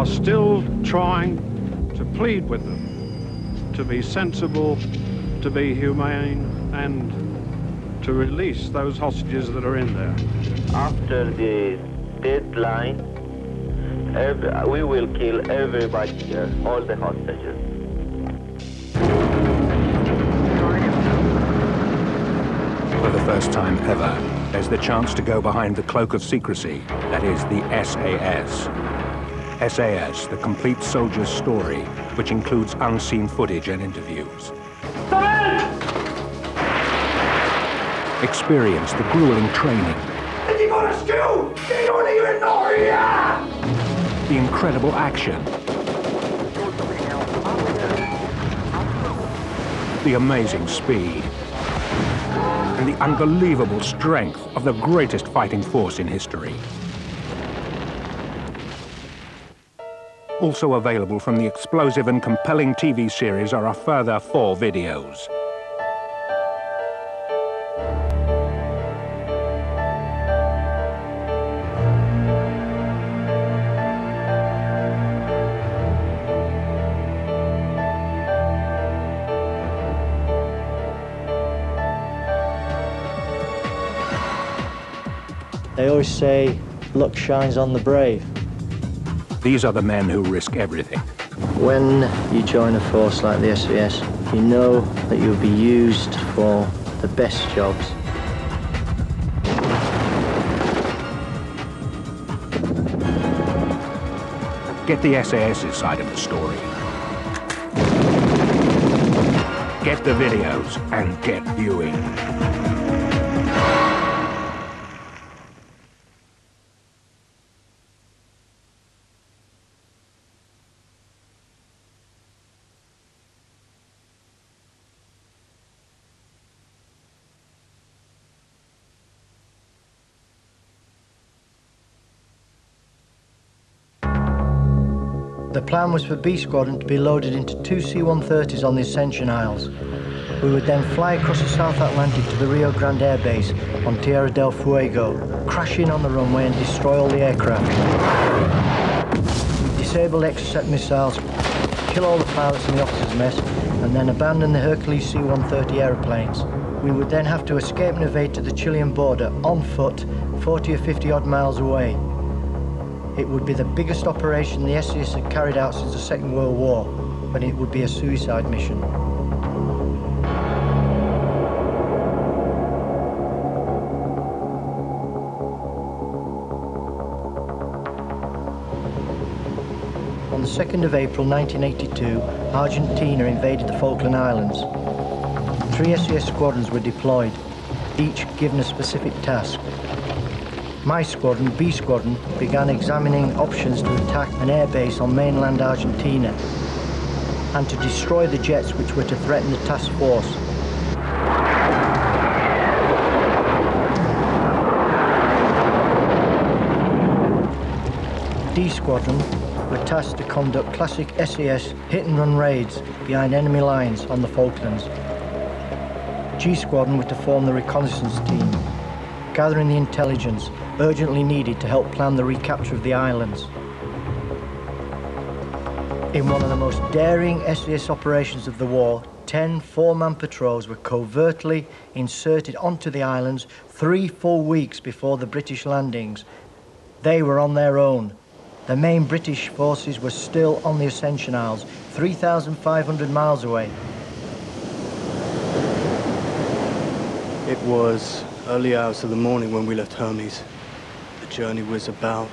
are still trying to plead with them to be sensible, to be humane, and to release those hostages that are in there. After the deadline, we will kill everybody here, all the hostages. For the first time ever, there's the chance to go behind the cloak of secrecy, that is the SAS. SAS, the complete soldier's story, which includes unseen footage and interviews. Experience the grueling training. And you got a skill! You don't even know who you are! The incredible action. The amazing speed. And the unbelievable strength of the greatest fighting force in history. Also available from the explosive and compelling TV series are a further 4 videos. They always say, luck shines on the brave. These are the men who risk everything. When you join a force like the SAS, you know that you'll be used for the best jobs. Get the SAS's side of the story. Get the videos and get viewing. The plan was for B Squadron to be loaded into 2 C-130s on the Ascension Isles. We would then fly across the South Atlantic to the Rio Grande Air Base on Tierra del Fuego, crash in on the runway and destroy all the aircraft. We'd disable Exocet missiles, kill all the pilots in the officers' mess, and then abandon the Hercules C-130 aeroplanes. We would then have to escape and evade to the Chilean border on foot, 40 or 50 odd miles away. It would be the biggest operation the SAS had carried out since the Second World War, but it would be a suicide mission. On the 2nd of April 1982, Argentina invaded the Falkland Islands. 3 SAS squadrons were deployed, each given a specific task. My squadron, B Squadron, began examining options to attack an airbase on mainland Argentina and to destroy the jets which were to threaten the task force. D Squadron were tasked to conduct classic SAS hit-and-run raids behind enemy lines on the Falklands. G Squadron were to form the reconnaissance team, gathering the intelligence urgently needed to help plan the recapture of the islands. In one of the most daring SAS operations of the war, 10 4-man patrols were covertly inserted onto the islands 3 full weeks before the British landings. They were on their own. The main British forces were still on the Ascension Isles, 3,500 miles away. It was early hours of the morning when we left Hermes. The journey was about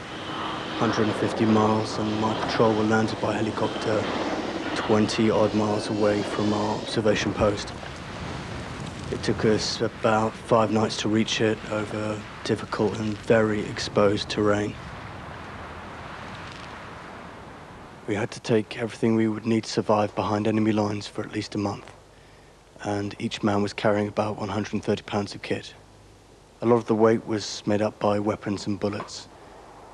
150 miles and my patrol were landed by helicopter 20 odd miles away from our observation post. It took us about 5 nights to reach it over difficult and very exposed terrain. We had to take everything we would need to survive behind enemy lines for at least a month, and each man was carrying about 130 pounds of kit. A lot of the weight was made up by weapons and bullets.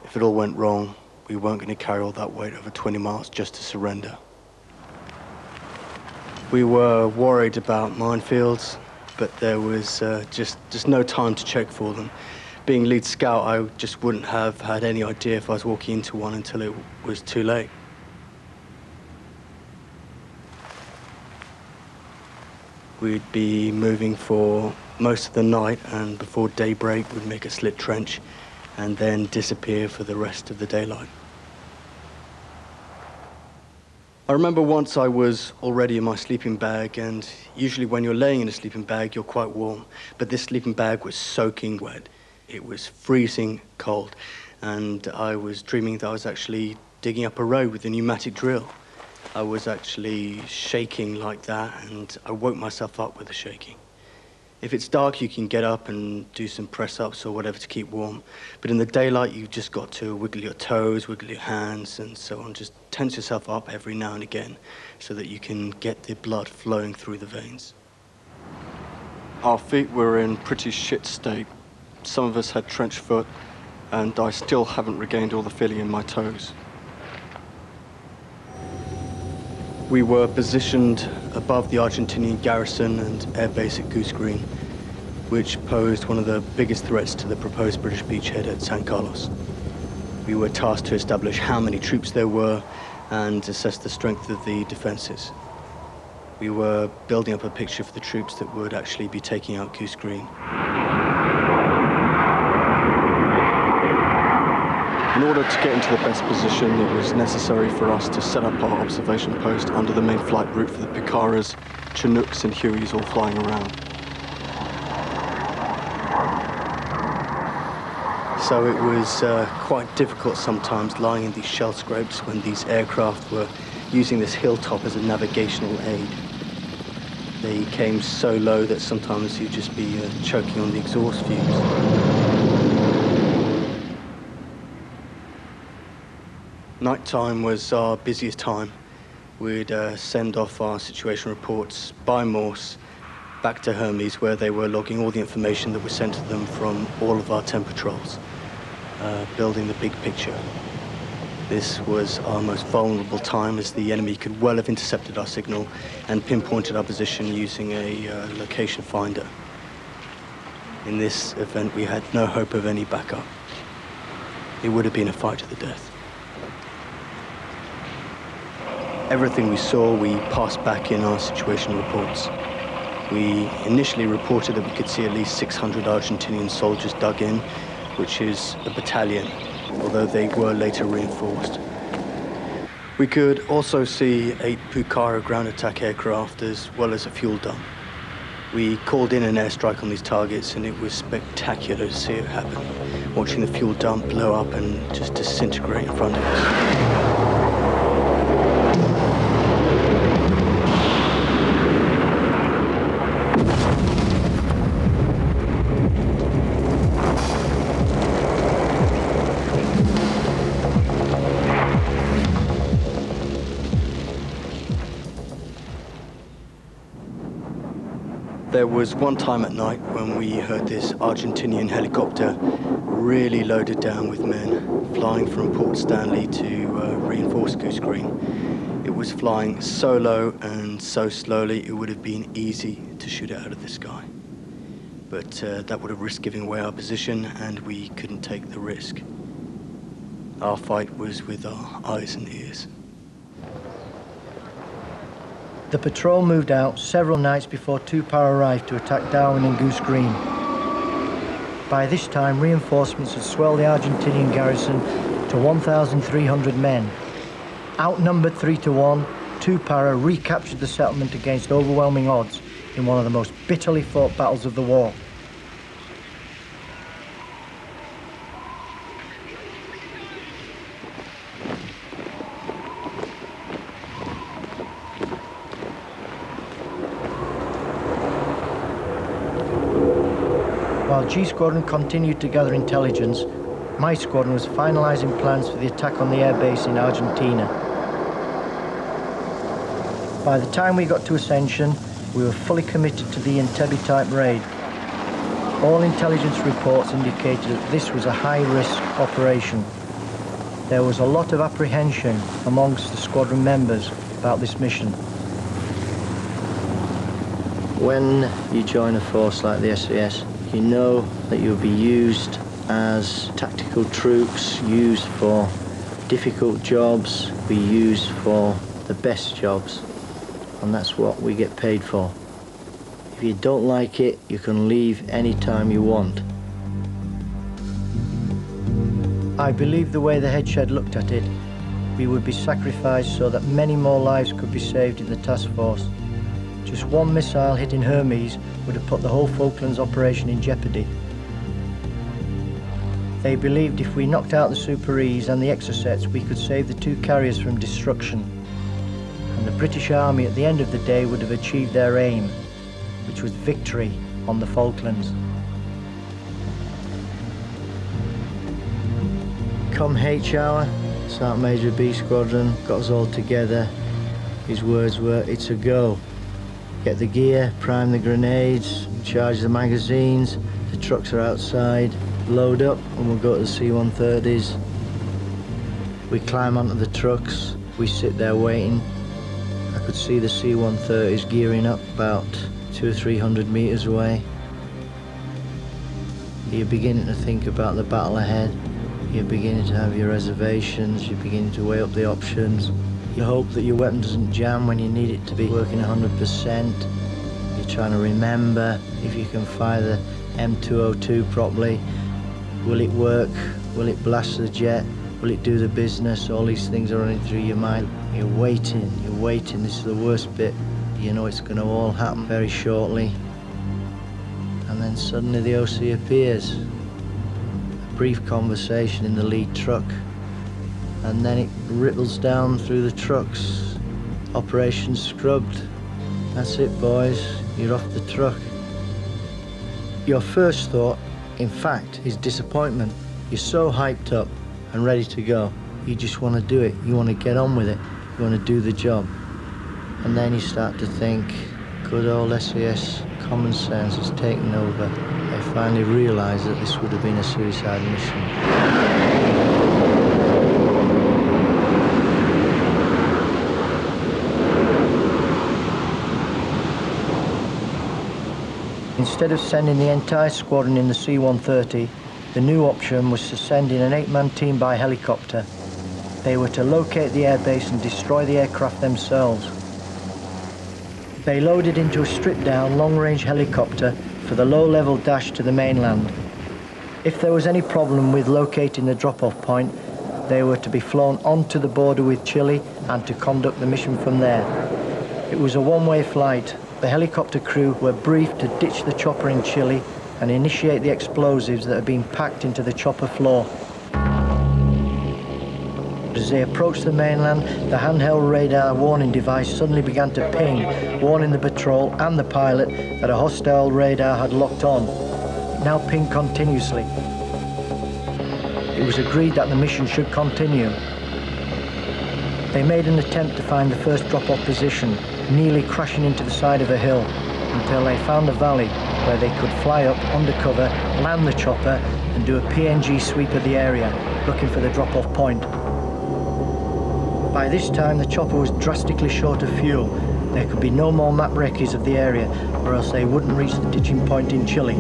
If it all went wrong, we weren't going to carry all that weight over 20 miles just to surrender. We were worried about minefields, but there was just no time to check for them. Being lead scout, I just wouldn't have had any idea if I was walking into one until it was too late. We'd be moving for most of the night, and before daybreak we'd make a slit trench and then disappear for the rest of the daylight. I remember once I was already in my sleeping bag, and usually when you're laying in a sleeping bag you're quite warm, but this sleeping bag was soaking wet. It was freezing cold, and I was dreaming that I was actually digging up a road with a pneumatic drill. I was actually shaking like that, and I woke myself up with the shaking. If it's dark, you can get up and do some press-ups or whatever to keep warm. But in the daylight, you've just got to wiggle your toes, wiggle your hands, and so on. Just tense yourself up every now and again so that you can get the blood flowing through the veins. Our feet were in pretty shit state. Some of us had trench foot, and I still haven't regained all the feeling in my toes. We were positioned above the Argentinian garrison and air base at Goose Green, which posed one of the biggest threats to the proposed British beachhead at San Carlos. We were tasked to establish how many troops there were and assess the strength of the defenses. We were building up a picture for the troops that would actually be taking out Goose Green. In order to get into the best position, it was necessary for us to set up our observation post under the main flight route for the Picaras, Chinooks and Hueys all flying around. So it was quite difficult sometimes lying in these shell scrapes when these aircraft were using this hilltop as a navigational aid. They came so low that sometimes you'd just be choking on the exhaust fumes. Nighttime was our busiest time. We'd send off our situation reports by Morse back to Hermes, where they were logging all the information that was sent to them from all of our 10 patrols, building the big picture. This was our most vulnerable time, as the enemy could well have intercepted our signal and pinpointed our position using a location finder. In this event, we had no hope of any backup. It would have been a fight to the death. Everything we saw, we passed back in our situation reports. We initially reported that we could see at least 600 Argentinian soldiers dug in, which is a battalion, although they were later reinforced. We could also see 8 Pucara ground attack aircraft as well as a fuel dump. We called in an airstrike on these targets, and it was spectacular to see it happen, watching the fuel dump blow up and just disintegrate in front of us. There was one time at night when we heard this Argentinian helicopter really loaded down with men, flying from Port Stanley to reinforce Goose Green. It was flying so low and so slowly it would have been easy to shoot it out of the sky. But that would have risked giving away our position, and we couldn't take the risk. Our fight was with our eyes and ears. The patrol moved out several nights before Tupar arrived to attack Darwin and Goose Green. By this time, reinforcements had swelled the Argentinian garrison to 1,300 men. Outnumbered 3-1, Tupara recaptured the settlement against overwhelming odds in one of the most bitterly fought battles of the war. While G Squadron continued to gather intelligence, my squadron was finalising plans for the attack on the airbase in Argentina. By the time we got to Ascension, we were fully committed to the Entebbe-type raid. All intelligence reports indicated that this was a high-risk operation. There was a lot of apprehension amongst the squadron members about this mission. When you join a force like the SAS, you know that you'll be used as tactical troops used for difficult jobs, be used for the best jobs, and that's what we get paid for. If you don't like it, you can leave any time you want. I believe the way the head shed looked at it, we would be sacrificed so that many more lives could be saved in the task force. Just one missile hitting Hermes would have put the whole Falklands operation in jeopardy. They believed if we knocked out the Super E's and the Exocets, we could save the two carriers from destruction. And the British Army at the end of the day would have achieved their aim, which was victory on the Falklands. Come H hour, Sergeant Major B Squadron got us all together. His words were, "It's a go. Get the gear, prime the grenades, charge the magazines, the trucks are outside, load up and we'll go to the C-130s. We climb onto the trucks, we sit there waiting. I could see the C-130s gearing up about 200 or 300 meters away. You're beginning to think about the battle ahead. You're beginning to have your reservations, you're beginning to weigh up the options. You hope that your weapon doesn't jam when you need it to be working 100%. You're trying to remember if you can fire the M202 properly. Will it work? Will it blast the jet? Will it do the business? All these things are running through your mind. You're waiting, this is the worst bit. You know it's going to all happen very shortly. And then suddenly the OC appears. Brief conversation in the lead truck, and then it ripples down through the trucks. Operation scrubbed. That's it, boys, you're off the truck. Your first thought, in fact, is disappointment. You're so hyped up and ready to go. You just want to do it, you want to get on with it, you want to do the job. And then you start to think, good old SAS common sense has taken over. I finally realised that this would have been a suicide mission. Instead of sending the entire squadron in the C-130, the new option was to send in an 8-man team by helicopter. They were to locate the airbase and destroy the aircraft themselves. They loaded into a stripped-down, long-range helicopter for the low-level dash to the mainland. If there was any problem with locating the drop-off point, they were to be flown onto the border with Chile and to conduct the mission from there. It was a one-way flight. The helicopter crew were briefed to ditch the chopper in Chile and initiate the explosives that had been packed into the chopper floor. As they approached the mainland, the handheld radar warning device suddenly began to ping, warning the patrol and the pilot that a hostile radar had locked on. It now pinged continuously. It was agreed that the mission should continue. They made an attempt to find the first drop-off position, nearly crashing into the side of a hill, until they found a valley where they could fly up undercover, land the chopper, and do a PNG sweep of the area, looking for the drop-off point. By this time, the chopper was drastically short of fuel. There could be no more map recce's of the area, or else they wouldn't reach the ditching point in Chile.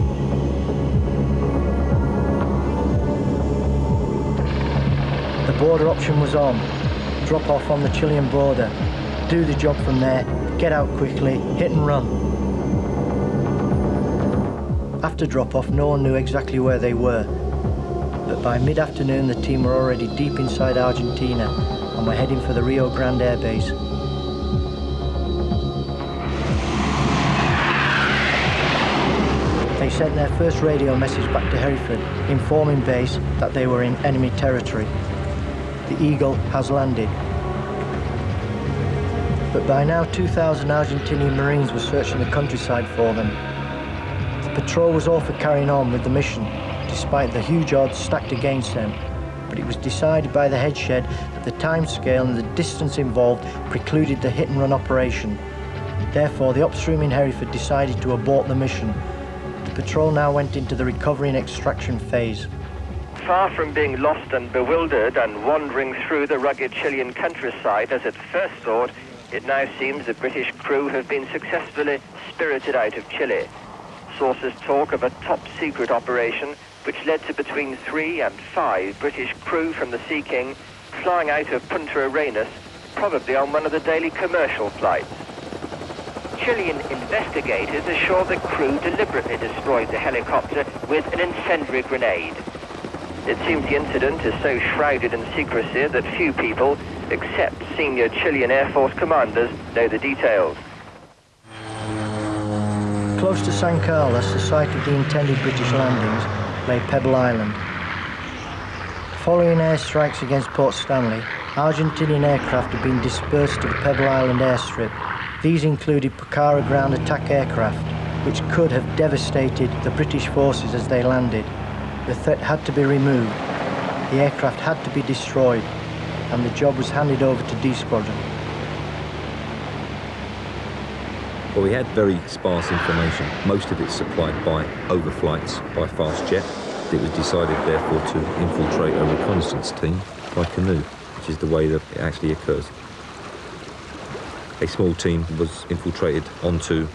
The border option was on. Drop off on the Chilean border. Do the job from there, get out quickly, hit and run. After drop-off, no one knew exactly where they were. But by mid-afternoon, the team were already deep inside Argentina and were heading for the Rio Grande Air Base. They sent their first radio message back to Hereford, informing base that they were in enemy territory. The Eagle has landed. But by now 2,000 Argentinian Marines were searching the countryside for them. The patrol was all for carrying on with the mission, despite the huge odds stacked against them. But it was decided by the head shed that the time scale and the distance involved precluded the hit-and-run operation. Therefore, the upstream in Hereford decided to abort the mission. The patrol now went into the recovery and extraction phase. Far from being lost and bewildered and wandering through the rugged Chilean countryside as at first thought, it now seems the British crew have been successfully spirited out of Chile. Sources talk of a top-secret operation which led to between 3 and 5 British crew from the Sea King flying out of Punta Arenas, probably on one of the daily commercial flights. Chilean investigators are sure the crew deliberately destroyed the helicopter with an incendiary grenade. It seems the incident is so shrouded in secrecy that few people, except senior Chilean Air Force commanders, know the details. Close to San Carlos, the site of the intended British landings, lay Pebble Island. Following airstrikes against Port Stanley, Argentinian aircraft had been dispersed to the Pebble Island airstrip. These included Pucara ground attack aircraft, which could have devastated the British forces as they landed. The threat had to be removed, the aircraft had to be destroyed, and the job was handed over to D Squadron. Well, we had very sparse information, most of it supplied by overflights by fast jet. It was decided, therefore, to infiltrate a reconnaissance team by canoe, which is the way that it actually occurs. A small team was infiltrated onto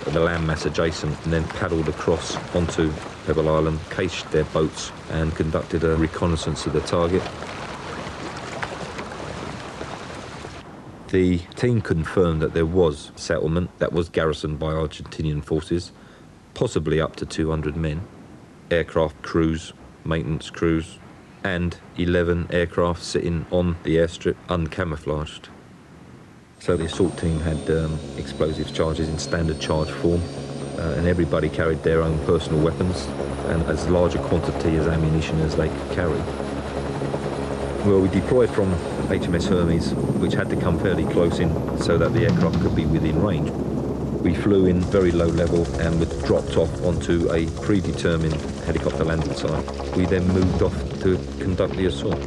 the landmass adjacent and then paddled across onto Pebble Island, cached their boats and conducted a reconnaissance of the target. The team confirmed that there was settlement that was garrisoned by Argentinian forces, possibly up to 200 men, aircraft crews, maintenance crews, and 11 aircraft sitting on the airstrip uncamouflaged. So the assault team had explosive charges in standard charge form, and everybody carried their own personal weapons and as large a quantity as ammunition as they could carry. Well, we deployed from HMS Hermes, which had to come fairly close in so that the aircraft could be within range. We flew in very low level and were dropped off onto a predetermined helicopter landing site. We then moved off to conduct the assault.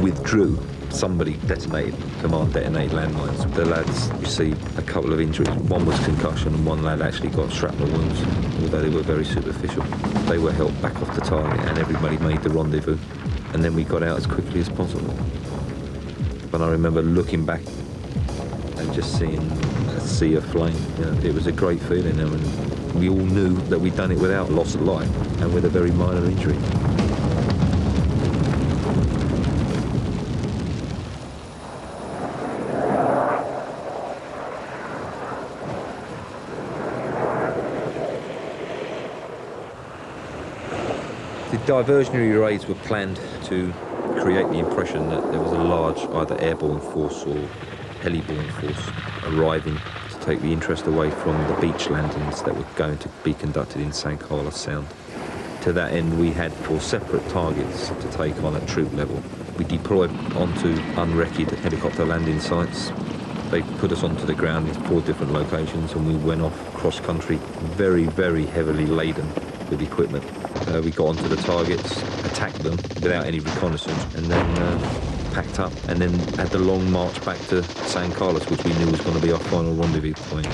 Withdrew, somebody command detonated landmines. The lads received a couple of injuries. One was concussion and one lad actually got shrapnel wounds, although they were very superficial. They were held back off the target and everybody made the rendezvous, and then we got out as quickly as possible. But I remember looking back and just seeing a sea of flame. You know, it was a great feeling, and we all knew that we'd done it without loss of life and with a very minor injury. The diversionary raids were planned to create the impression that there was a large either airborne force or heliborne force arriving to take the interest away from the beach landings that were going to be conducted in San Carlos Sound. To that end, we had 4 separate targets to take on at troop level. We deployed onto unwrecked helicopter landing sites. They put us onto the ground in 4 different locations, and we went off cross-country, very, very heavily laden with equipment. We got onto the targets, attacked them without any reconnaissance, and then packed up, and then had the long march back to San Carlos, which we knew was going to be our final rendezvous point.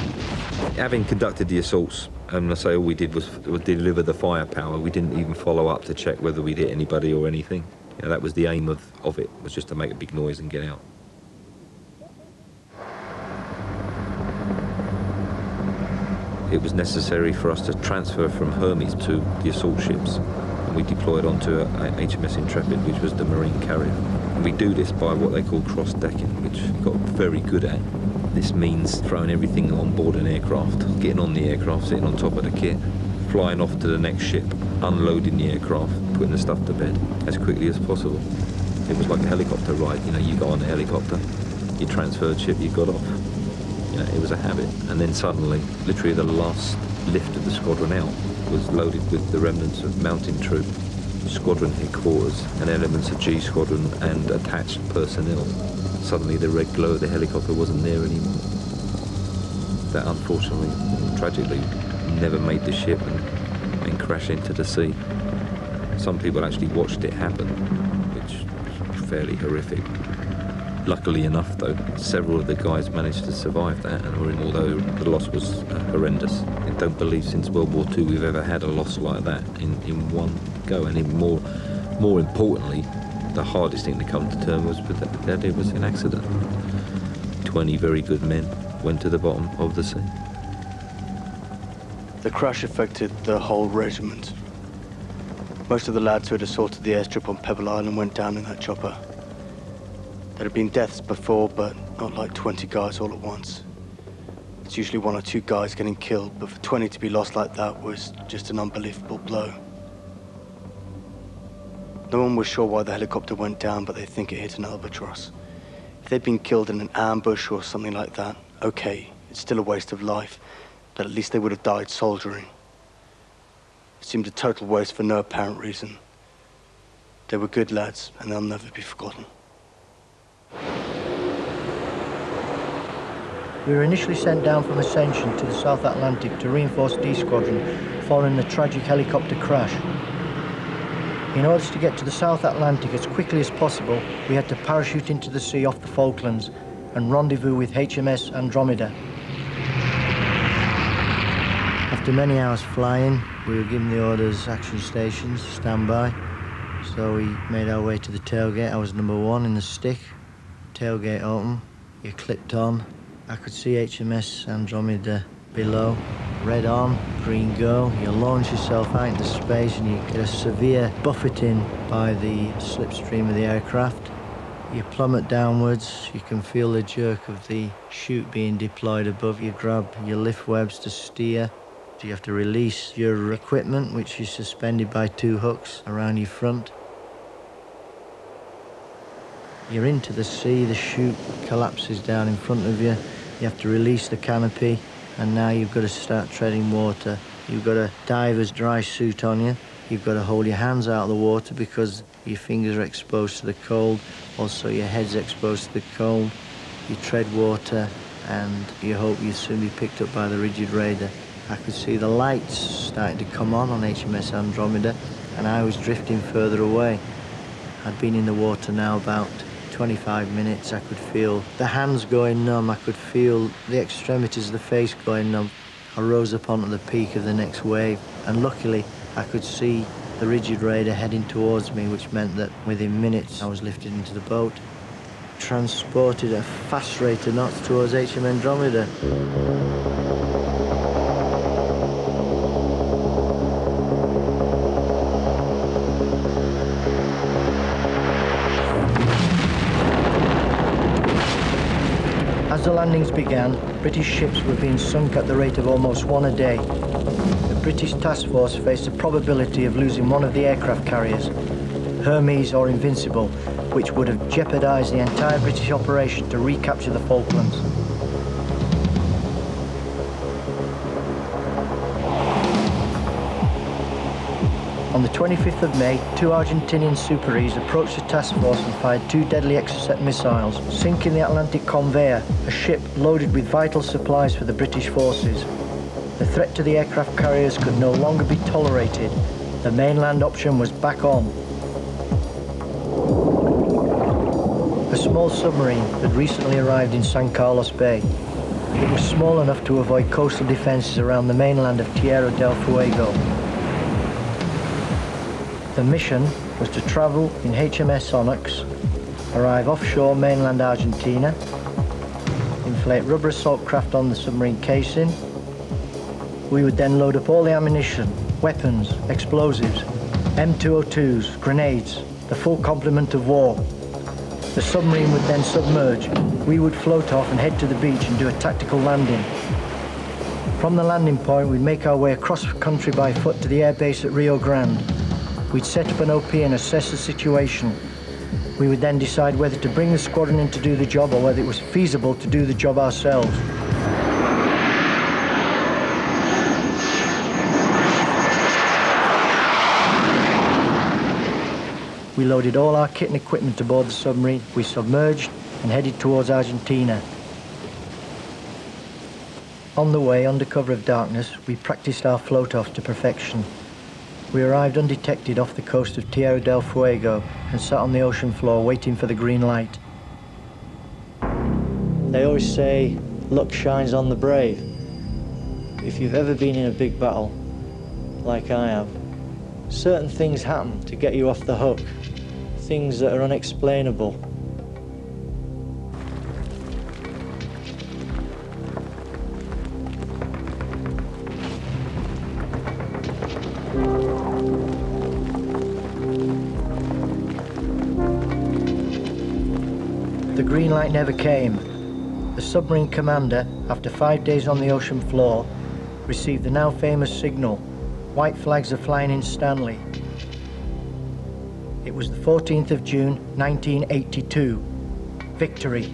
Having conducted the assaults, and I say all we did was deliver the firepower. We didn't even follow up to check whether we'd hit anybody or anything. You know, that was the aim of it, was just to make a big noise and get out. It was necessary for us to transfer from Hermes to the assault ships, and we deployed onto a HMS Intrepid, which was the marine carrier. And we do this by what they call cross-decking, which we got very good at. This means throwing everything on board an aircraft, getting on the aircraft, sitting on top of the kit, flying off to the next ship, unloading the aircraft, putting the stuff to bed as quickly as possible. It was like a helicopter ride. You know, you got on the helicopter, you transferred ship, you got off. You know, it was a habit. And then suddenly, literally the last lift of the squadron out was loaded with the remnants of mountain troop, squadron headquarters, and elements of G Squadron and attached personnel. Suddenly the red glow of the helicopter wasn't there anymore. That unfortunately, tragically, never made the ship and crash into the sea. Some people actually watched it happen, which was fairly horrific. Luckily enough, though, several of the guys managed to survive that, although the loss was horrendous. I don't believe since World War II we've ever had a loss like that in one go. And even more importantly, the hardest thing to come to terms was with that it was an accident. 20 very good men went to the bottom of the sea. The crash affected the whole regiment. Most of the lads who had assaulted the airstrip on Pebble Island went down in that chopper. There had been deaths before, but not like 20 guys all at once. It's usually 1 or 2 guys getting killed, but for 20 to be lost like that was just an unbelievable blow. No one was sure why the helicopter went down, but they think it hit an albatross. If they'd been killed in an ambush or something like that, okay, it's still a waste of life, but at least they would have died soldiering. It seemed a total waste for no apparent reason. They were good lads, and they'll never be forgotten. We were initially sent down from Ascension to the South Atlantic to reinforce D Squadron following the tragic helicopter crash. In order to get to the South Atlantic as quickly as possible, we had to parachute into the sea off the Falklands and rendezvous with HMS Andromeda. After many hours flying, we were given the orders, action stations, stand by. So we made our way to the tailgate. I was number 1 in the stick. Tailgate open, you clipped on. I could see HMS Andromeda below. Red on, green go. You launch yourself out into space and you get a severe buffeting by the slipstream of the aircraft. You plummet downwards, you can feel the jerk of the chute being deployed above you. Grab your lift webs to steer. You have to release your equipment, which is suspended by 2 hooks around your front. You're into the sea, the chute collapses down in front of you. You have to release the canopy, and now you've got to start treading water. You've got a diver's dry suit on you. You've got to hold your hands out of the water because your fingers are exposed to the cold. Also, your head's exposed to the cold. You tread water, and you hope you'll soon be picked up by the rigid raider. I could see the lights starting to come on HMS Andromeda, and I was drifting further away. I'd been in the water now about 25 minutes. I could feel the hands going numb. I could feel the extremities of the face going numb. I rose up onto the peak of the next wave, and luckily I could see the rigid raider heading towards me, which meant that within minutes I was lifted into the boat, transported at a fast rate of knots towards HM Andromeda. As the landings began, British ships were being sunk at the rate of almost 1 a day. The British task force faced the probability of losing one of the aircraft carriers, Hermes or Invincible, which would have jeopardized the entire British operation to recapture the Falklands. On the 25th of May, 2 Argentinian Super E's approached the task force and fired 2 deadly Exocet missiles, sinking the Atlantic Conveyor, a ship loaded with vital supplies for the British forces. The threat to the aircraft carriers could no longer be tolerated. The mainland option was back on. A small submarine had recently arrived in San Carlos Bay. It was small enough to avoid coastal defenses around the mainland of Tierra del Fuego. The mission was to travel in HMS Onyx, arrive offshore mainland Argentina, inflate rubber assault craft on the submarine casing. We would then load up all the ammunition, weapons, explosives, M202s, grenades, the full complement of war. The submarine would then submerge. We would float off and head to the beach and do a tactical landing. From the landing point, we'd make our way across country by foot to the airbase at Rio Grande. We'd set up an OP and assess the situation. We would then decide whether to bring the squadron in to do the job or whether it was feasible to do the job ourselves. We loaded all our kit and equipment aboard the submarine. We submerged and headed towards Argentina. On the way, under cover of darkness, we practiced our float-off to perfection. We arrived undetected off the coast of Tierra del Fuego and sat on the ocean floor waiting for the green light. They always say, luck shines on the brave. If you've ever been in a big battle, like I have, certain things happen to get you off the hook, things that are unexplainable. The green light never came. The submarine commander, after 5 days on the ocean floor, received the now famous signal, "White flags are flying in Stanley." It was the 14th of June, 1982. Victory.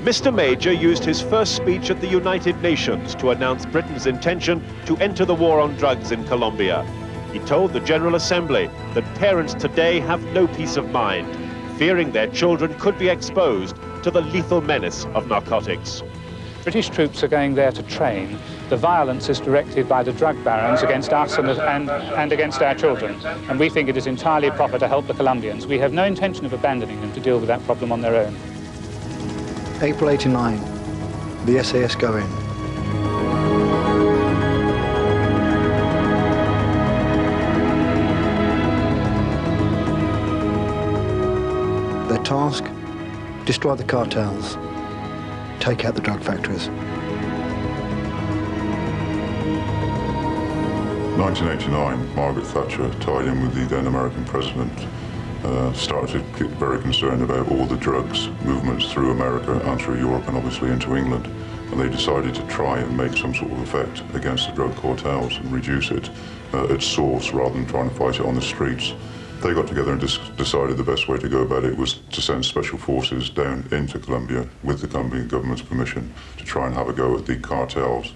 Mr. Major used his first speech at the United Nations to announce Britain's intention to enter the war on drugs in Colombia. He told the General Assembly that parents today have no peace of mind, fearing their children could be exposed to the lethal menace of narcotics. British troops are going there to train. The violence is directed by the drug barons against us and against our children. And we think it is entirely proper to help the Colombians. We have no intention of abandoning them to deal with that problem on their own. April '89, the SAS go in. Their task, destroy the cartels, take out the drug factories. 1989, Margaret Thatcher, tied in with the then American president, started to get very concerned about all the drugs movements through America and through Europe and obviously into England. And they decided to try and make some sort of effect against the drug cartels and reduce it at source rather than trying to fight it on the streets. They got together and decided the best way to go about it was to send special forces down into Colombia with the Colombian government's permission to try and have a go at the cartels.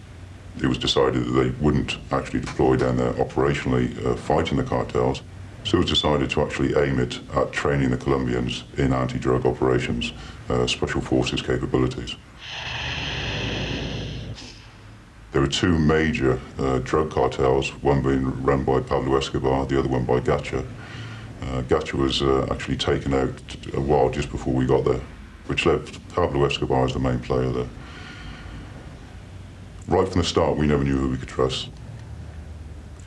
It was decided that they wouldn't actually deploy down there operationally fighting the cartels. So it was decided to actually aim it at training the Colombians in anti-drug operations, special forces capabilities. There were two major drug cartels, one being run by Pablo Escobar, the other one by Gacha. Gacha was actually taken out a while just before we got there, which left Pablo Escobar as the main player there. Right from the start, we never knew who we could trust.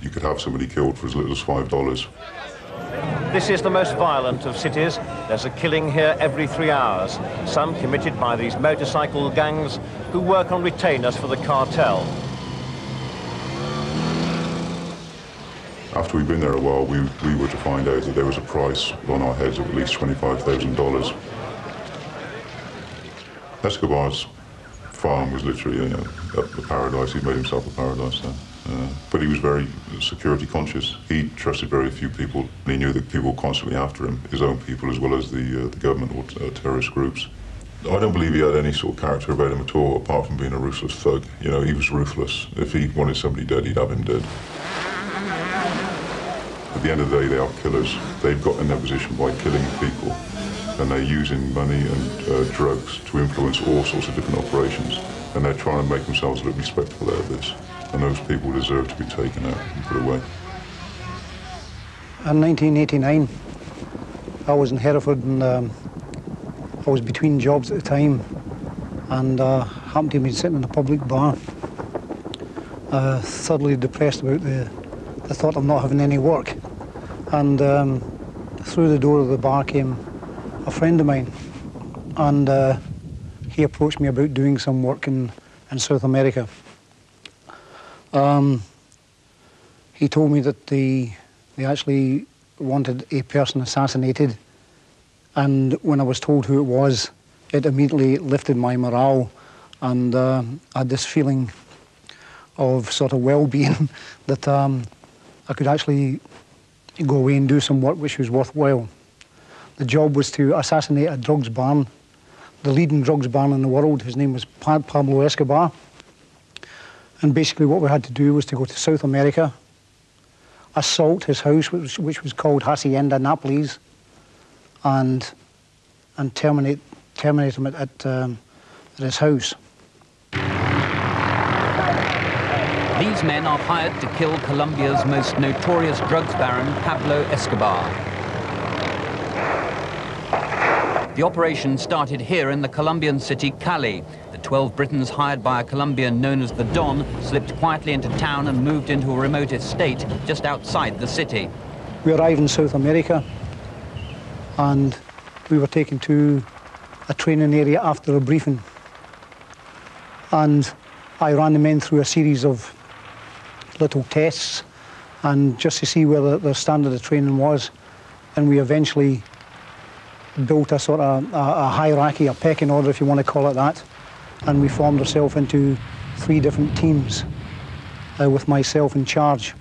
You could have somebody killed for as little as $5. This is the most violent of cities. There's a killing here every 3 hours, some committed by these motorcycle gangs who work on retainers for the cartel. After we'd been there a while, we were to find out that there was a price on our heads of at least $25,000. Escobar's farm was literally a paradise. He made himself a paradise there. But he was very security conscious. He trusted very few people. He knew that people were constantly after him, his own people as well as the government or terrorist groups. I don't believe he had any sort of character about him at all, apart from being a ruthless thug. You know, he was ruthless. If he wanted somebody dead, he'd have him dead. At the end of the day, they are killers. They've got in their position by killing people, and they're using money and drugs to influence all sorts of different operations, and they're trying to make themselves look respectable out of this. And those people deserve to be taken out and put away. In 1989, I was in Hereford, and I was between jobs at the time, and happened to be sitting in a public bar, thoroughly depressed about the thought of not having any work. And through the door of the bar came a friend of mine, and he approached me about doing some work in South America. He told me that they actually wanted a person assassinated, and when I was told who it was, it immediately lifted my morale, and I had this feeling of sort of well-being that I could actually go away and do some work which was worthwhile. The job was to assassinate a drugs baron, the leading drugs baron in the world. His name was Pablo Escobar. And basically what we had to do was to go to South America, assault his house, which was called Hacienda Nápoles, and terminate him at his house. These men are hired to kill Colombia's most notorious drugs baron, Pablo Escobar. The operation started here in the Colombian city Cali. The 12 Britons hired by a Colombian known as the Don slipped quietly into town and moved into a remote estate just outside the city. We arrived in South America, and we were taken to a training area after a briefing. And I ran the men through a series of little tests, and just to see where the standard of training was. And we eventually built a sort of a hierarchy, a pecking order, if you want to call it that. And we formed ourselves into 3 different teams, with myself in charge.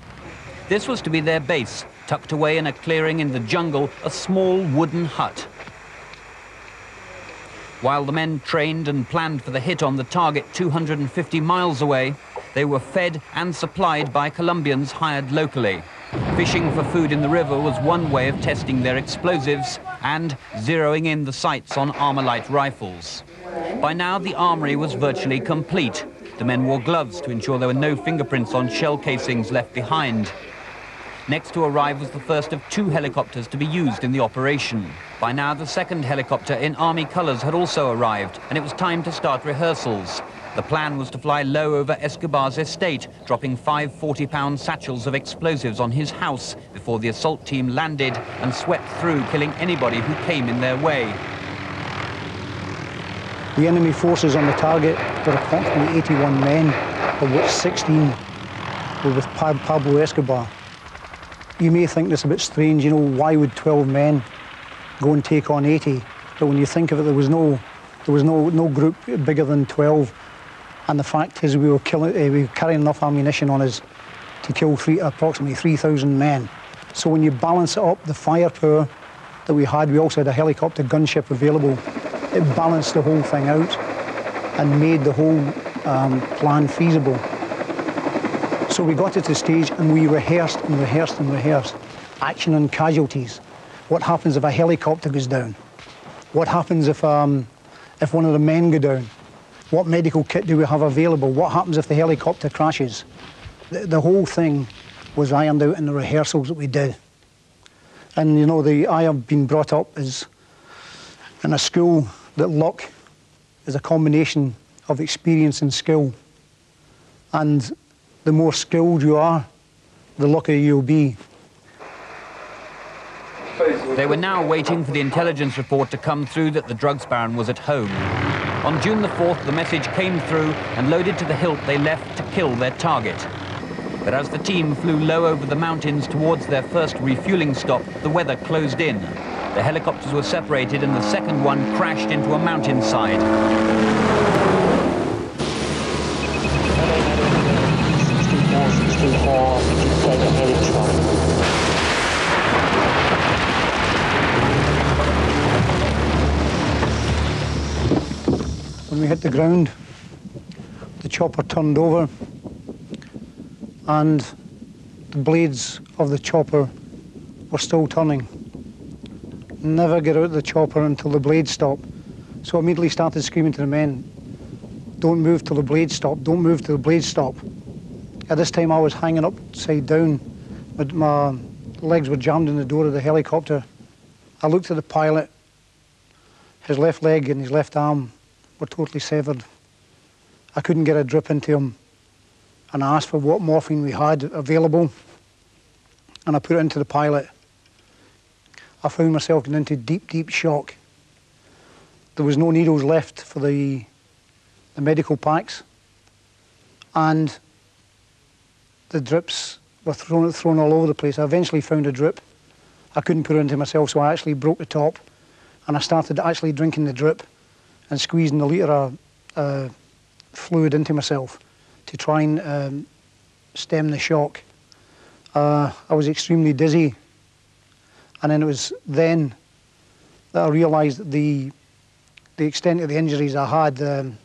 This was to be their base, tucked away in a clearing in the jungle, a small wooden hut. While the men trained and planned for the hit on the target 250 miles away, they were fed and supplied by Colombians hired locally. Fishing for food in the river was one way of testing their explosives and zeroing in the sights on armor-light rifles. By now, the armory was virtually complete. The men wore gloves to ensure there were no fingerprints on shell casings left behind. Next to arrive was the first of 2 helicopters to be used in the operation. By now, the second helicopter in Army colours had also arrived, and it was time to start rehearsals. The plan was to fly low over Escobar's estate, dropping 5 40-pound satchels of explosives on his house before the assault team landed and swept through, killing anybody who came in their way. The enemy forces on the target were approximately 81 men, of which 16 were with Pablo Escobar. You may think this a bit strange, you know, why would 12 men go and take on 80? But when you think of it, there was no group bigger than 12. And the fact is we were carrying enough ammunition on us to kill approximately 3,000 men. So when you balance it up, the firepower that we also had a helicopter gunship available. It balanced the whole thing out and made the whole plan feasible. So we got to the stage and we rehearsed and rehearsed and rehearsed. Action and casualties. What happens if a helicopter goes down? What happens if one of the men go down? What medical kit do we have available? What happens if the helicopter crashes? The whole thing was ironed out in the rehearsals that we did. And you know, I have been brought up in a school that luck is a combination of experience and skill. And the more skilled you are, the luckier you'll be. They were now waiting for the intelligence report to come through that the drugs baron was at home. On June the 4th, the message came through, and loaded to the hilt, they left to kill their target. But as the team flew low over the mountains towards their first refueling stop, the weather closed in. The helicopters were separated, and the second one crashed into a mountainside. 64, 67 heading strong. When we hit the ground, the chopper turned over, and the blades of the chopper were still turning. Never get out of the chopper until the blades stop. So I immediately started screaming to the men, don't move till the blades stop, don't move till the blades stop. At this time I was hanging upside down, but my legs were jammed in the door of the helicopter. I looked at the pilot. His left leg and his left arm were totally severed. I couldn't get a drip into him, and I asked for what morphine we had available, and I put it into the pilot. I found myself getting into deep, deep shock. There was no needles left for the medical packs, and the drips were thrown all over the place. I eventually found a drip. I couldn't put it into myself, so I actually broke the top, and I started actually drinking the drip and squeezing a litre of fluid into myself to try and stem the shock. I was extremely dizzy, and then it was then that I realised the extent of the injuries I had.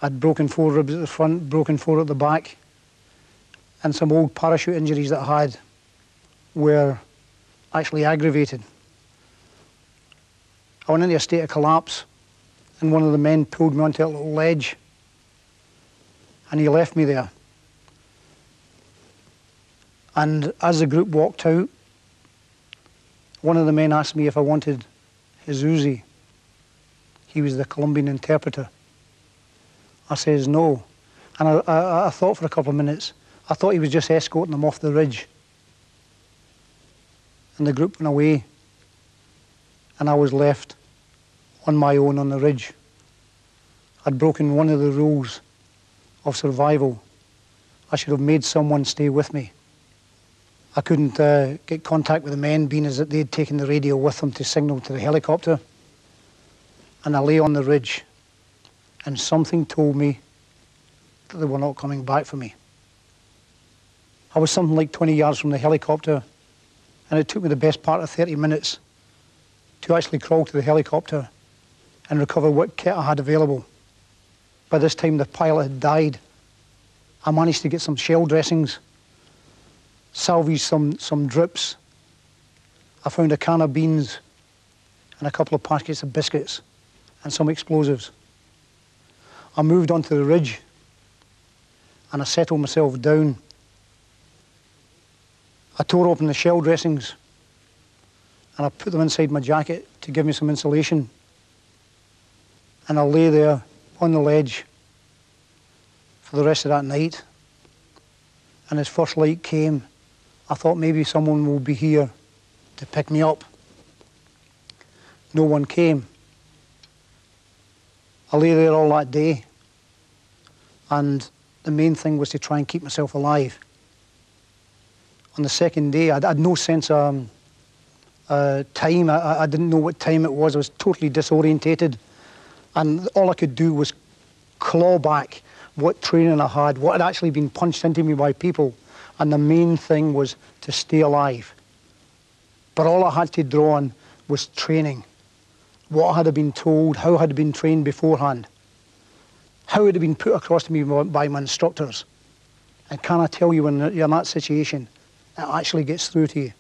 I'd broken 4 ribs at the front, broken 4 at the back, and some old parachute injuries that I had were actually aggravated. I went into a state of collapse, and one of the men pulled me onto a little ledge, and he left me there. And as the group walked out, one of the men asked me if I wanted his Uzi. He was the Colombian interpreter. I says no. And I thought for a couple of minutes. I thought he was just escorting them off the ridge. And the group went away, and I was left on my own on the ridge. I'd broken one of the rules of survival. I should have made someone stay with me. I couldn't get contact with the men, being as that they'd taken the radio with them to signal to the helicopter. And I lay on the ridge, and something told me that they were not coming back for me. I was something like 20 yards from the helicopter, and it took me the best part of 30 minutes to actually crawl to the helicopter and recover what kit I had available. By this time, the pilot had died. I managed to get some shell dressings, salvage some drips. I found a can of beans and a couple of packets of biscuits and some explosives. I moved onto the ridge, and I settled myself down. I tore open the shell dressings, and I put them inside my jacket to give me some insulation. And I lay there on the ledge for the rest of that night. And as first light came, I thought maybe someone will be here to pick me up. No one came. I lay there all that day, and the main thing was to try and keep myself alive. On the second day, I had no sense of time. I didn't know what time it was. I was totally disorientated, and all I could do was claw back what training I had, what had actually been punched into me by people, and the main thing was to stay alive. But all I had to draw on was training. What had I been told, how had I been trained beforehand, how had it been put across to me by my instructors. And can I tell you, when you're in that situation, it actually gets through to you.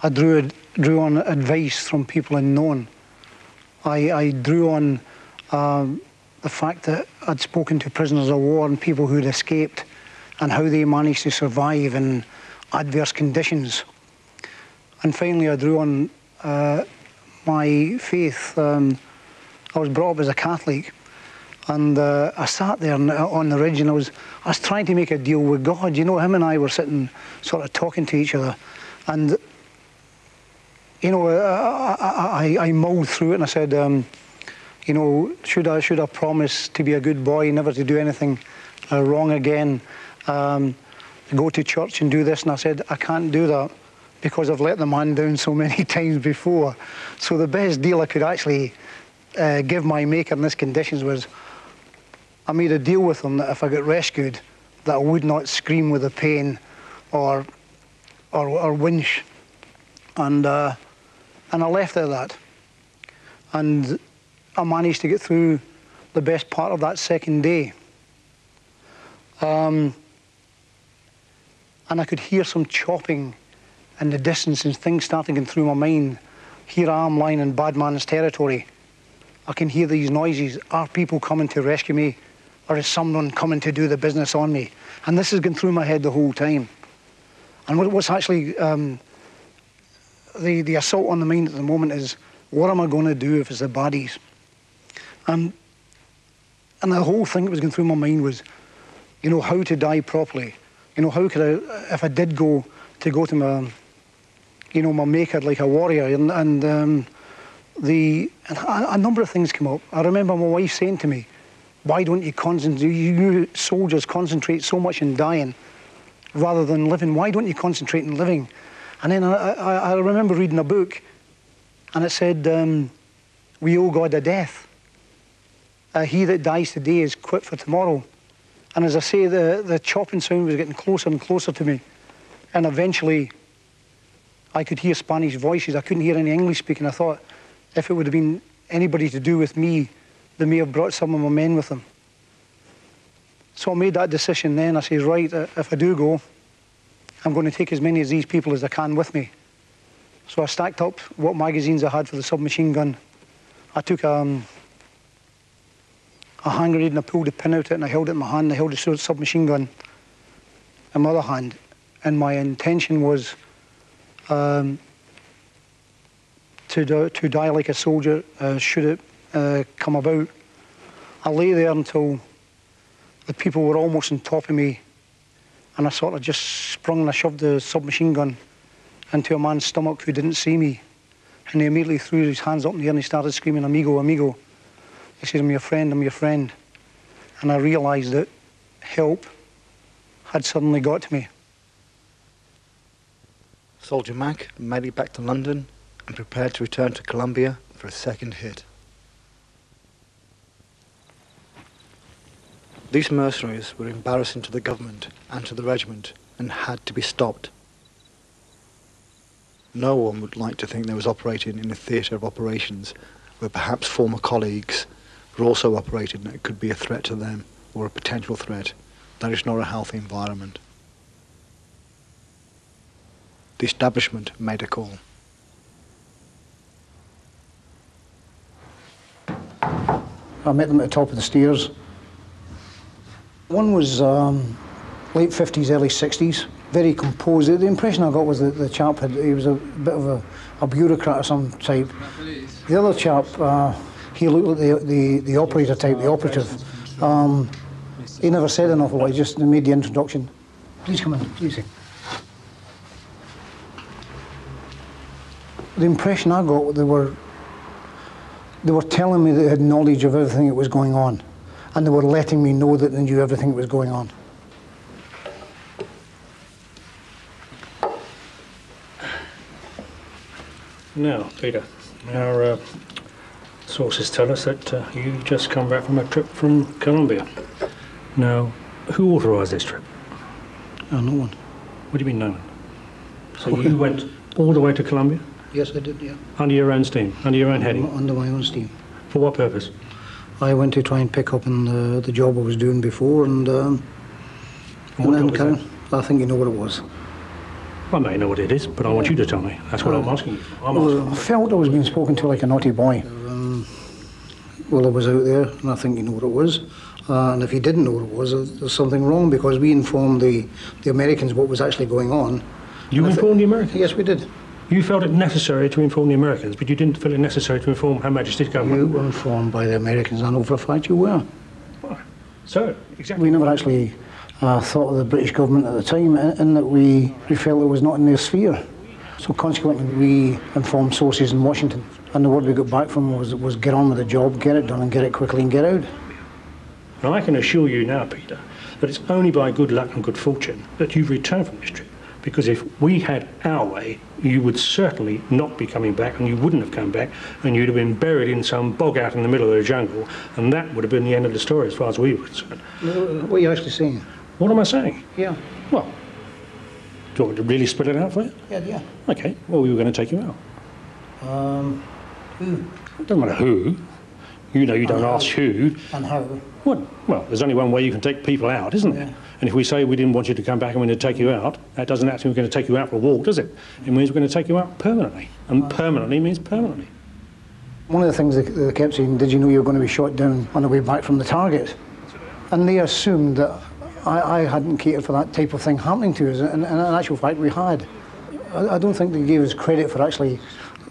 I drew on advice from people unknown. I drew on the fact that I'd spoken to prisoners of war and people who'd escaped, and how they managed to survive in adverse conditions. And finally, I drew on my faith. I was brought up as a Catholic, and I sat there on the ridge, and I was trying to make a deal with God. You know, him and I were sitting, sort of talking to each other, and you know, I mulled through it, and I said, you know, should I promise to be a good boy, never to do anything wrong again, go to church and do this? And I said, I can't do that, because I've let the man down so many times before. So the best deal I could actually give my maker in these conditions was, I made a deal with him that if I got rescued, that I would not scream with the pain or winch. And I left it at that. And I managed to get through the best part of that second day. And I could hear some chopping in the distance, and things starting to go through my mind. Here I am lying in bad man's territory. I can hear these noises. Are people coming to rescue me? Or is someone coming to do the business on me? And this has gone through my head the whole time. And what's actually the assault on the mind at the moment is what am I going to do if it's the baddies? And the whole thing that was going through my mind was, you know, how to die properly. You know, how could I, if I did go to my, you know, my maker like a warrior, and a number of things came up. I remember my wife saying to me, why don't you concentrate, you soldiers concentrate so much in dying rather than living, why don't you concentrate in living? And then I remember reading a book, and it said, we owe God a death. He that dies today is quit for tomorrow. And as I say, the chopping sound was getting closer and closer to me. And eventually, I could hear Spanish voices. I couldn't hear any English speaking. I thought, if it would have been anybody to do with me, they may have brought some of my men with them. So I made that decision then. I said, right, if I do go, I'm going to take as many of these people as I can with me. So I stacked up what magazines I had for the submachine gun. I took a hand grenade and I pulled the pin out of it and I held it in my hand. I held the submachine gun in my other hand. And my intention was to die like a soldier should it come about. I lay there until the people were almost on top of me, and I sort of just sprung and I shoved the submachine gun into a man's stomach who didn't see me. And he immediately threw his hands up in the air and he started screaming, amigo, amigo. He said, I'm your friend, I'm your friend. And I realised that help had suddenly got to me. Soldier Mac made it back to London and prepared to return to Colombia for a second hit. These mercenaries were embarrassing to the government and to the regiment and had to be stopped. No one would like to think they was operating in a theatre of operations where perhaps former colleagues were also operating and it could be a threat to them or a potential threat. That is not a healthy environment. The establishment made a call. I met them at the top of the stairs. One was late 50s, early 60s, very composed. The impression I got was that the chap he was a bit of a bureaucrat of some type. The other chap, he looked like the operator type, the operative. He never said an awful lot, he just made the introduction. Please come in, please. The impression I got, they were telling me they had knowledge of everything that was going on, and they were letting me know that they knew everything that was going on. Now, Peter, our sources tell us that you've just come back from a trip from Colombia. Now, who authorised this trip? No one. What do you mean no one? So you went all the way to Colombia? Yes, I did, yeah. Under your own steam, under your own heading? Under my own steam. For what purpose? I went to try and pick up on the job I was doing before, and what job was that? I think you know what it was. I may know what it is, but I want you to tell me. That's what I'm asking you. I felt I was being spoken to like a naughty boy. Well, I was out there, and I think you know what it was. And if you didn't know what it was, there's something wrong, because we informed the Americans what was actually going on. You informed the Americans? Yes, we did. You felt it necessary to inform the Americans, but you didn't feel it necessary to inform Her Majesty's government? You were informed by the Americans, I know for a fact you were. Why? So, exactly. We never actually thought of the British government at the time, in that we felt it was not in their sphere. So consequently, we informed sources in Washington, and the word we got back from was get on with the job, get it done, and get it quickly and get out. Now, I can assure you now, Peter, that it's only by good luck and good fortune that you've returned from this trip. Because if we had our way, you would certainly not be coming back, and you wouldn't have come back, and you'd have been buried in some bog out in the middle of the jungle, and that would have been the end of the story as far as we were concerned. What are you actually saying? What am I saying? Yeah. Well, do you want me to really split it out for you? Yeah. Okay, well, we were going to take you out. Who? It doesn't matter who. You know you don't ask who. And how? What? Well, there's only one way you can take people out, isn't there? And if we say we didn't want you to come back and we're going to take you out, that doesn't actually mean we're going to take you out for a walk, does it? It means we're going to take you out permanently. And permanently means permanently. One of the things they kept saying, did you know you were going to be shot down on the way back from the target? And they assumed that I hadn't catered for that type of thing happening to us, and in actual fact we had. I don't think they gave us credit for actually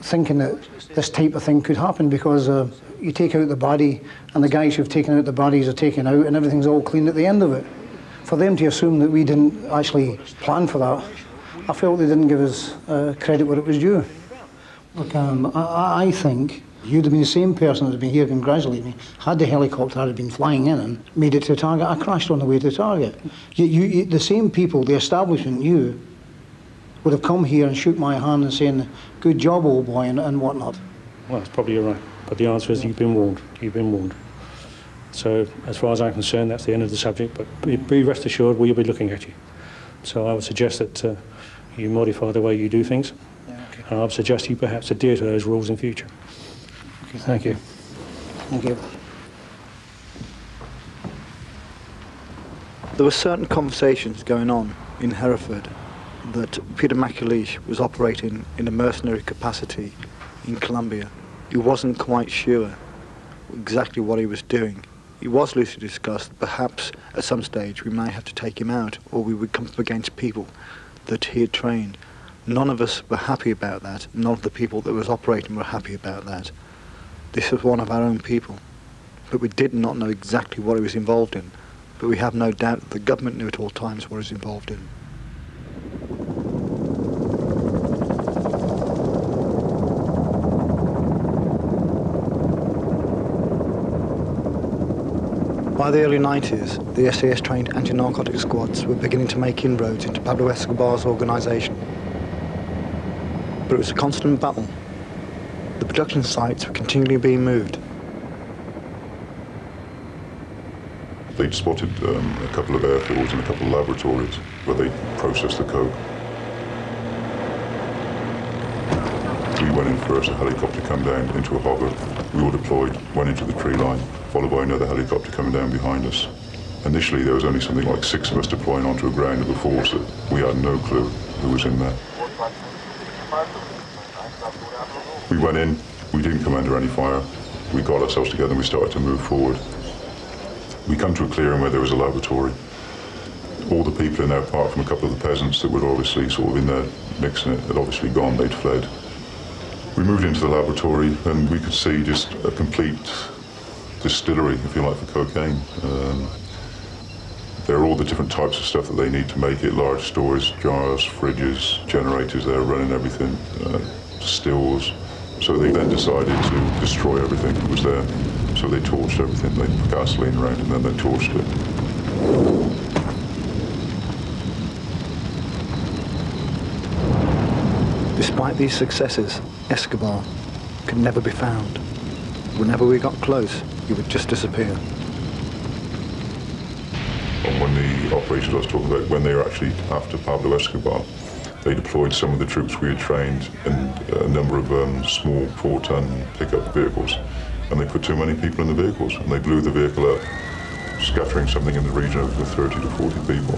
thinking that this type of thing could happen, because you take out the body and the guys who've taken out the bodies are taken out and everything's all clean at the end of it. For them to assume that we didn't actually plan for that, I felt they didn't give us credit where it was due. Look, I think you'd have been the same person that's been here congratulating me. Had the helicopter had been flying in and made it to a target, I crashed on the way to the target. The same people, the establishment, you would have come here and shook my hand and saying, good job, old boy, and whatnot. Well, that's probably right. But the answer is you've been warned. You've been warned. So, as far as I'm concerned, that's the end of the subject. But be rest assured, we'll be looking at you. So I would suggest that you modify the way you do things. Yeah, okay. And I would suggest you perhaps adhere to those rules in future. Okay, thank you. Thank you. There were certain conversations going on in Hereford that Peter McAleish was operating in a mercenary capacity in Colombia. He wasn't quite sure exactly what he was doing. It was loosely discussed that perhaps at some stage we may have to take him out, or we would come up against people that he had trained. None of us were happy about that. None of the people that was operating were happy about that. This was one of our own people, but we did not know exactly what he was involved in. But we have no doubt that the government knew at all times what he was involved in. By the early 90s, the SAS-trained anti-narcotic squads were beginning to make inroads into Pablo Escobar's organisation. But it was a constant battle. The production sites were continually being moved. They'd spotted a couple of airfields and a couple of laboratories where they processed the coke. We went in first, a helicopter came down into a harbour. We all deployed, went into the tree line, followed by another helicopter coming down behind us. Initially there was only something like 6 of us deploying onto a ground of a force that we had no clue who was in there. We went in, we didn't come under any fire. We got ourselves together and we started to move forward. We come to a clearing where there was a laboratory. All the people in there, apart from a couple of the peasants that were obviously sort of in there mixing it, had obviously gone, they'd fled. We moved into the laboratory and we could see just a complete distillery, if you like, for cocaine. There are all the different types of stuff that they need to make it, large storage jars, fridges, generators, they're running everything, stills. So they then decided to destroy everything that was there. So they torched everything, they put gasoline around and then they torched it. Despite these successes, Escobar could never be found. Whenever we got close, he would just disappear. And when the operations I was talking about, when they were actually after Pablo Escobar, they deployed some of the troops we had trained in a number of small 4-ton pickup vehicles. And they put too many people in the vehicles, and they blew the vehicle up, scattering something in the region of 30 to 40 people.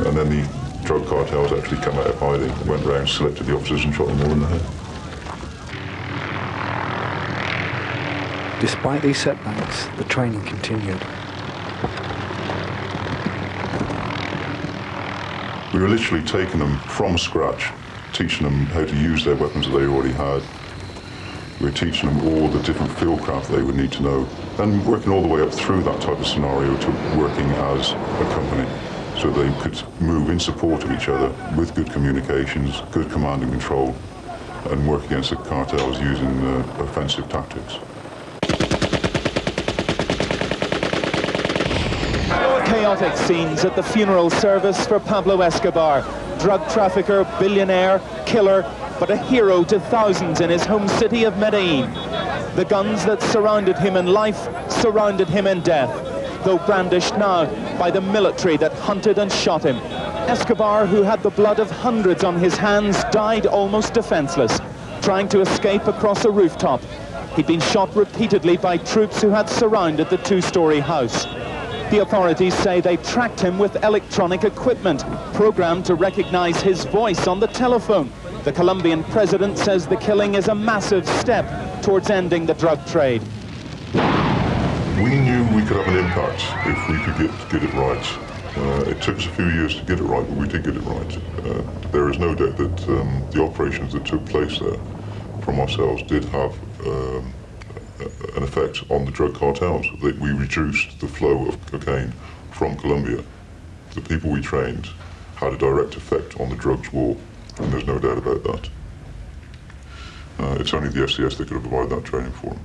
And then the drug cartels actually come out of hiding, went round, selected the officers and shot them all in the head. Despite these setbacks, the training continued. We were literally taking them from scratch, teaching them how to use their weapons that they already had. We were teaching them all the different field craft they would need to know, and working all the way up through that type of scenario to working as a company, so they could move in support of each other with good communications, good command and control, and work against the cartels using offensive tactics. Chaotic scenes at the funeral service for Pablo Escobar, drug trafficker, billionaire, killer, but a hero to thousands in his home city of Medellin. The guns that surrounded him in life surrounded him in death, though brandished now by the military that hunted and shot him. Escobar, who had the blood of hundreds on his hands, died almost defenseless, trying to escape across a rooftop. He'd been shot repeatedly by troops who had surrounded the 2-story house. The authorities say they tracked him with electronic equipment, programmed to recognize his voice on the telephone. The Colombian president says the killing is a massive step towards ending the drug trade. We knew we could have an impact if we could get it right. It took us a few years to get it right, but we did get it right. There is no doubt that the operations that took place there from ourselves did have an effect on the drug cartels. That we reduced the flow of cocaine from Colombia. The people we trained had a direct effect on the drugs war, and there's no doubt about that. It's only the SAS that could have provided that training for them.